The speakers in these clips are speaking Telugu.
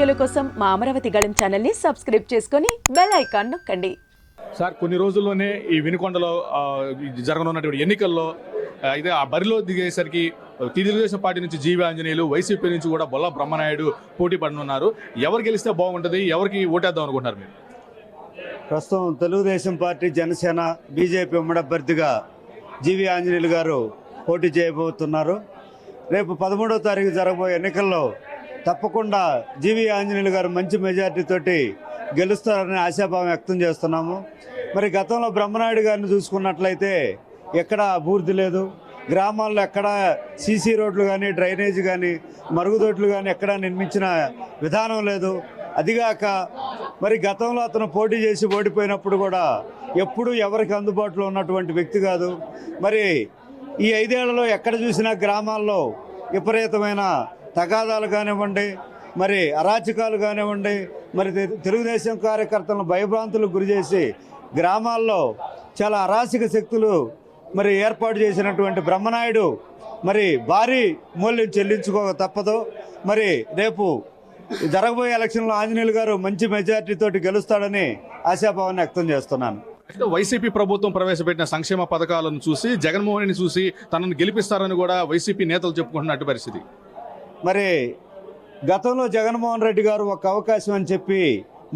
వీడియోల కోసం మా అమరావతి గళం ఛానల్ని సబ్స్క్రైబ్ చేసుకొని బెల్ ఐకాన్ నొక్కండి. సార్, కొన్ని రోజుల్లోనే ఈ వినుకొండలో జరగనున్నటువంటి ఎన్నికల్లో అయితే ఆ బరిలో దిగేసరికి తెలుగుదేశం పార్టీ నుంచి జీవి ఆంజనేయులు, వైసీపీ నుంచి కూడా బొల్ల బ్రహ్మనాయుడు పోటీ పడనున్నారు. ఎవరు గెలిస్తే బాగుంటుంది, ఎవరికి ఓటేద్దాం అనుకుంటున్నారు మీరు? ప్రస్తుతం తెలుగుదేశం పార్టీ, జనసేన, బీజేపీ ఉమ్మడి అభ్యర్థిగా జీవి ఆంజనేయులు గారు పోటీ చేయబోతున్నారు. రేపు 13వ తారీఖు జరగబోయే ఎన్నికల్లో తప్పకుండా జీవి ఆంజనేయులు గారు మంచి మెజార్టీతోటి గెలుస్తారని ఆశాభావం వ్యక్తం చేస్తున్నాము. మరి గతంలో బ్రహ్మనాయుడు గారిని చూసుకున్నట్లయితే ఎక్కడ అభివృద్ధి లేదు, గ్రామాల్లో ఎక్కడ సీసీ రోడ్లు కానీ, డ్రైనేజ్ కానీ, మరుగుదొడ్లు కానీ ఎక్కడా నిర్మించిన విధానం లేదు. అదిగాక మరి గతంలో అతను పోటీ చేసి ఓడిపోయినప్పుడు కూడా ఎప్పుడు ఎవరికి అందుబాటులో ఉన్నటువంటి వ్యక్తి కాదు. మరి ఈ 5 ఏళ్లలో ఎక్కడ చూసినా గ్రామాల్లో విపరీతమైన తగాదాలు కానివ్వండి, మరి అరాచకాలు కానివ్వండి, మరి తెలుగుదేశం కార్యకర్తలను భయభ్రాంతులకు గురి చేసి గ్రామాల్లో చాలా అరాచక శక్తులు మరి ఏర్పాటు చేసినటువంటి బ్రహ్మనాయుడు మరి భారీ మూల్యం చెల్లించుకోక తప్పదు. మరి రేపు జరగబోయే ఎలక్షన్లో ఆంజనేయులు గారు మంచి మెజార్టీతోటి గెలుస్తాడని ఆశాభావాన్ని వ్యక్తం చేస్తున్నాను. వైసీపీ ప్రభుత్వం ప్రవేశపెట్టిన సంక్షేమ పథకాలను చూసి, జగన్మోహన్ రెడ్డిని చూసి తనను గెలిపిస్తారని కూడా వైసీపీ నేతలు చెప్పుకుంటున్నట్టు పరిస్థితి. మరి గతంలో జగన్మోహన్ రెడ్డి గారు ఒక అవకాశం అని చెప్పి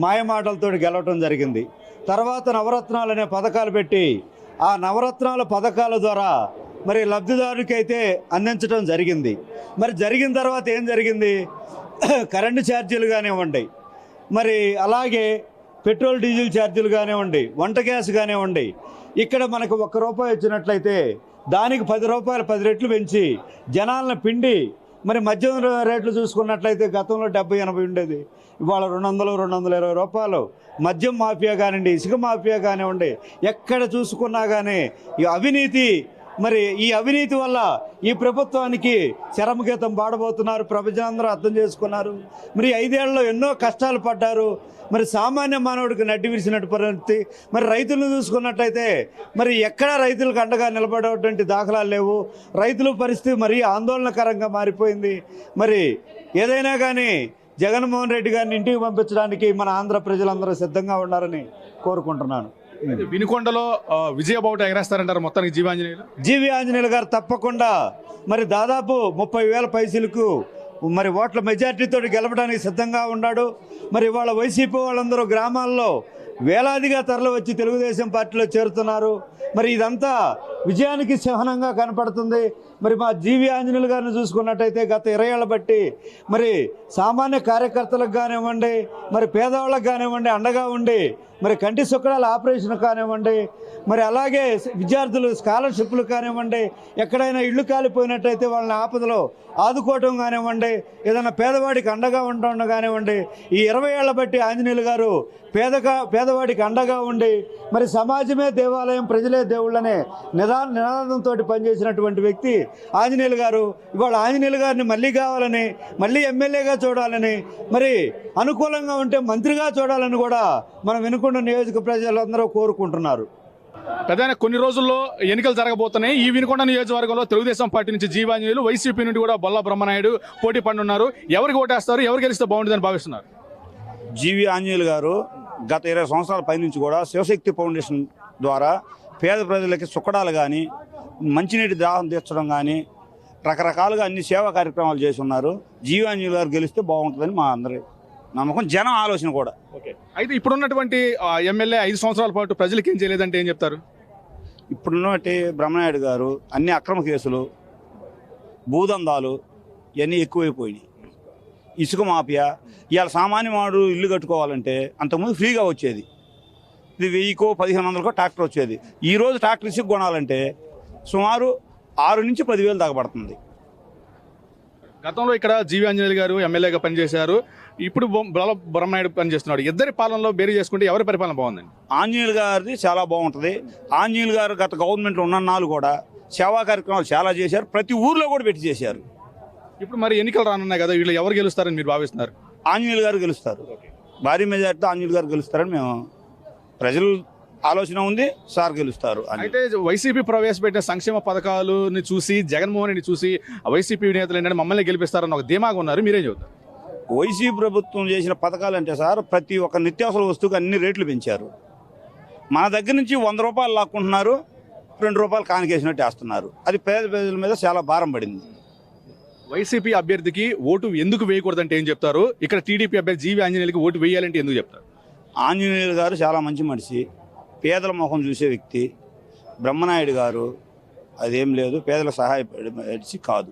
మాయమాటలతో గెలవటం జరిగింది. తర్వాత నవరత్నాలు అనే పథకాలు పెట్టి ఆ నవరత్నాల పథకాల ద్వారా మరి లబ్ధిదారునికి అయితే అందించడం జరిగింది. మరి జరిగిన తర్వాత ఏం జరిగింది? కరెంటు ఛార్జీలు కానివ్వండి, మరి అలాగే పెట్రోల్ డీజిల్ ఛార్జీలు కానివ్వండి, వంట గ్యాస్ కానివ్వండి, ఇక్కడ మనకు ₹1 వచ్చినట్లయితే దానికి ₹10 10 రెట్లు పెంచి జనాలను పిండి మరి మద్యం రేట్లు చూసుకున్నట్లయితే గతంలో 70-80 ఉండేది, ఇవాళ ₹200-220 మద్యం మాఫియా కానివ్వండి, ఇసుక మాఫియా కానివ్వండి, ఎక్కడ చూసుకున్నా కానీ ఈ అవినీతి, మరి ఈ అవినీతి వల్ల ఈ ప్రభుత్వానికి చరమగీతం పాడబోతున్నారు. ప్రజలందరూ అర్థం చేసుకున్నారు. మరి 5 ఏళ్లలో ఎన్నో కష్టాలు పడ్డారు. మరి సామాన్య మానవుడికి నడ్డి విరిసినట్టు పరిస్థితి. మరి రైతులను చూసుకున్నట్లయితే మరి ఎక్కడా రైతులకు అండగా నిలబడేటువంటి దాఖలాలు లేవు. రైతుల పరిస్థితి మరీ ఆందోళనకరంగా మారిపోయింది. మరి ఏదైనా కానీ జగన్మోహన్ రెడ్డి గారిని ఇంటికి పంపించడానికి మన ఆంధ్ర ప్రజలందరూ సిద్ధంగా ఉన్నారని కోరుకుంటున్నాను. వినుకొండలో విజయబావుట ఎగరేస్తారంటారు మొత్తానికి జీవి ఆంజనేయులు గారు తప్పకుండా మరి దాదాపు 30,000 పైసలకు మరి ఓట్ల మెజార్టీతో గెలవడానికి సిద్ధంగా ఉన్నాడు. మరి ఇవాళ వైసీపీ వాళ్ళందరూ గ్రామాల్లో వేలాదిగా తరలి వచ్చి తెలుగుదేశం పార్టీలో చేరుతున్నారు. మరి ఇదంతా విజయానికి చిహ్నంగా కనపడుతుంది. మరి మా జీవి ఆంజనేయులు గారిని చూసుకున్నట్టయితే గత 20 ఏళ్ల బట్టి మరి సామాన్య కార్యకర్తలకు కానివ్వండి, మరి పేదవాళ్ళకు కానివ్వండి అండగా ఉండి మరి కంటి సుక్కడాల ఆపరేషన్ కానివ్వండి, మరి అలాగే విద్యార్థులు స్కాలర్షిప్లు కానివ్వండి, ఎక్కడైనా ఇళ్ళు కాలిపోయినట్టయితే వాళ్ళని ఆపదలో ఆదుకోవటం కానివ్వండి, ఏదైనా పేదవాడికి అండగా ఉండడం కానివ్వండి, ఈ 20 ఏళ్ల బట్టి ఆంజనేయులు గారు పేదవాడికి అండగా ఉండి మరి సమాజమే దేవాలయం, ప్రజలే దేవుళ్ళనే నినాదంతో పనిచేసినటువంటి వ్యక్తి ఆంజనేయులు గారు. ఇవాళ ఆంజనేయులు గారిని మళ్ళీ కావాలని, మళ్ళీ ఎమ్మెల్యేగా చూడాలని, మరి అనుకూలంగా ఉంటే మంత్రిగా చూడాలని కూడా మనం వినుకొండ నియోజక ప్రజలందరూ కోరుకుంటున్నారు. ప్రధాన కొన్ని రోజుల్లో ఎన్నికలు జరగబోతున్నాయి. ఈ వినుకొండ నియోజకవర్గంలో తెలుగుదేశం పార్టీ నుంచి జీవి ఆంజనేయులు, వైసీపీ నుండి కూడా బొల్ల బ్రహ్మనాయుడు పోటీ పడుతున్నారు. ఎవరికి ఓటేస్తారు, ఎవరు గెలిస్తే బాగుంటుందని భావిస్తున్నారు? జీవి ఆంజనేయులు గారు గత 20 సంవత్సరాల పైనుంచి కూడా శివశక్తి ఫౌండేషన్ ద్వారా పేద ప్రజలకి సుక్కడాలు కానీ, మంచినీటి దాహం తీర్చడం కానీ రకరకాలుగా అన్ని సేవా కార్యక్రమాలు చేసి ఉన్నారు. జీవి ఆంజనేయులు గారు గెలిస్తే బాగుంటుందని మా అందరి నమ్మకం, జనం ఆలోచన కూడా. ఓకే, అయితే ఇప్పుడున్నటువంటి ఎమ్మెల్యే 5 సంవత్సరాల పాటు ప్రజలకు ఏం చేయలేదంటే ఏం చెప్తారు? ఇప్పుడున్నటువంటి బ్రహ్మనాయుడు గారు అన్ని అక్రమ కేసులు, భూదందాలు ఇవన్నీ ఎక్కువైపోయినాయి. ఇసుక మాఫియా, ఇవాళ సామాన్య వాడు ఇల్లు కట్టుకోవాలంటే అంతకుముందు ఫ్రీగా వచ్చేది, ఇది 1000కో 1500కో ట్రాక్టర్ వచ్చేది. ఈరోజు ట్రాక్టర్ ఇసుక కొనాలంటే సుమారు 6 నుంచి 10,000 దాకా పడుతుంది. గతంలో ఇక్కడ జీవి ఆంజనేయులు గారు ఎమ్మెల్యేగా పనిచేశారు, ఇప్పుడు బొల్ల బ్రహ్మనాయుడు పనిచేస్తున్నాడు. ఇద్దరి పాలనలో బేరీ చేసుకుంటే ఎవరి పరిపాలన బాగుందండి? ఆంజనేయులు గారిది చాలా బాగుంటుంది. ఆంజనేయులు గారు గత గవర్నమెంట్లో ఉన్నన్నాళ్ళు కూడా సేవా కార్యక్రమాలు చాలా చేశారు, ప్రతి ఊర్లో కూడా పెట్టి చేశారు. ఇప్పుడు మరి ఎన్నికలు రానున్నాయి కదా, వీళ్ళు ఎవరు గెలుస్తారని మీరు భావిస్తున్నారు? ఆంజనేయులు గారు గెలుస్తారు, భారీ మెజార్టీతో ఆంజనేయులు గారు గెలుస్తారని మేము ప్రజలు ఆలోచన ఉంది. సార్ గెలుస్తారు. అయితే వైసీపీ ప్రవేశపెట్టిన సంక్షేమ పథకాలని చూసి, జగన్మోహన్ రెడ్డి చూసి వైసీపీ నేతలు ఏంటంటే మమ్మల్ని గెలిపిస్తారని ఒక ధీమాగా ఉన్నారు. మీరేం చెబుతారు? వైసీపీ ప్రభుత్వం చేసిన పథకాలు అంటే సార్ ప్రతి ఒక్క నిత్యావసర వస్తువుకి అన్ని రేట్లు పెంచారు. మన దగ్గర నుంచి 100 రూపాయలు లాక్కుంటున్నారు, 2 రూపాయలు కానికేసినట్టు వేస్తున్నారు. అది పేద ప్రజల మీద చాలా భారం పడింది. వైసీపీ అభ్యర్థికి ఓటు ఎందుకు వేయకూడదంటే ఏం చెప్తారు? ఇక్కడ టీడీపీ అభ్యర్థి జీవి ఆంజనేయులకి ఓటు వేయాలంటే ఎందుకు చెప్తారు? ఆంజనేయులు గారు చాలా మంచి మనిషి, పేదల ముఖం చూసే వ్యక్తి. బ్రహ్మనాయుడు గారు అదేం లేదు, పేదల సహాయపడే మనిషి కాదు.